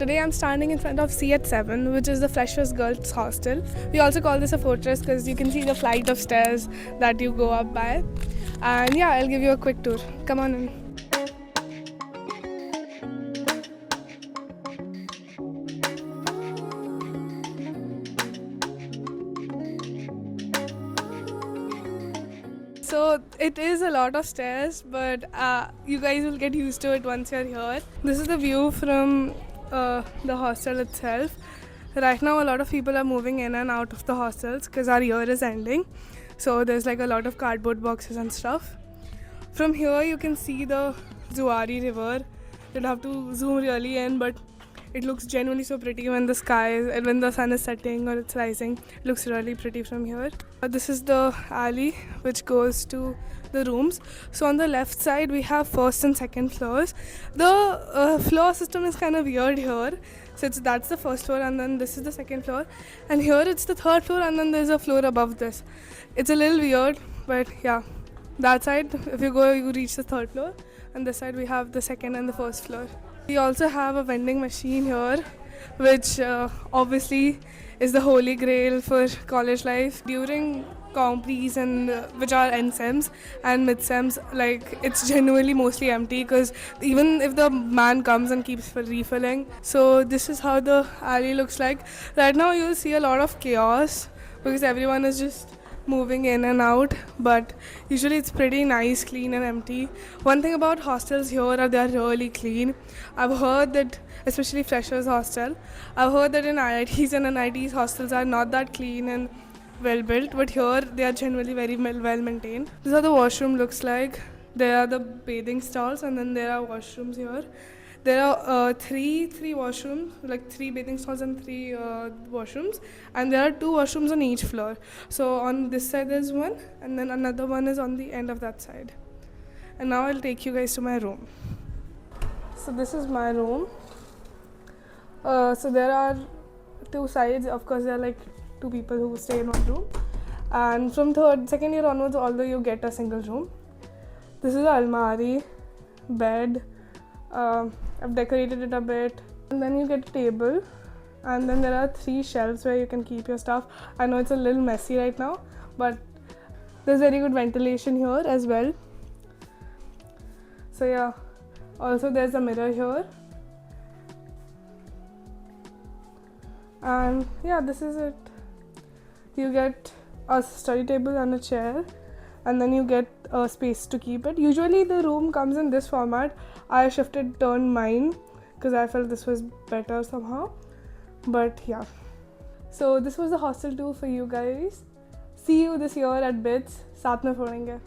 today I'm standing in front of CH7, which is the Freshers Girls Hostel. We also call this a fortress because you can see the flight of stairs that you go up by. And yeah, I'll give you a quick tour. Come on in. So it is a lot of stairs, but you guys will get used to it once you're here. This is the view from the hostel itself. Right now a lot of people are moving in and out of the hostels because our year is ending. So there's like a lot of cardboard boxes and stuff. From here you can see the Zuari river. You'll have to zoom really in, but it looks genuinely so pretty when the sky is, when the sun is setting or it's rising. It looks really pretty from here. This is the alley which goes to the rooms. So on the left side we have first and second floors. The floor system is kind of weird here. So that's the first floor, and then this is the second floor, and here it's the third floor, and then there's a floor above this. It's a little weird, but yeah. That side, if you go, you reach the third floor, and this side we have the second and the first floor. We also have a vending machine here, which obviously is the holy grail for college life. During compres and which are NSEMs and mid-sems, like it's genuinely mostly empty because even if the man comes and keeps refilling. So this is how the alley looks like. Right now you'll see a lot of chaos because everyone is just moving in and out, but usually it's pretty nice, clean and empty. One thing about hostels here are they are really clean. I've heard that, especially freshers hostel, I've heard that in IITs and NITs hostels are not that clean and well built, but here they are generally very well maintained. This is how the washroom looks like. There are the bathing stalls, and then there are washrooms here. There are three washrooms, like 3 bathing stalls and 3 washrooms, and there are 2 washrooms on each floor. So on this side there's one, and then another one is on the end of that side. And now I'll take you guys to my room. So this is my room. So there are 2 sides. Of course, there are like 2 people who stay in one room, and from second year onwards, although you get a single room. This is an almari, bed. I've decorated it a bit, and then you get a table, and then there are 3 shelves where you can keep your stuff. I know it's a little messy right now, but there's very good ventilation here as well. So yeah, also there's a mirror here, and yeah, this is it. You get a study table and a chair, and then you get a space to keep it. Usually the room comes in this format. I turned mine because I felt this was better somehow, but yeah. So this was the hostel tour for you guys. See you this year at BITS. साथ में फोड़ेंगे.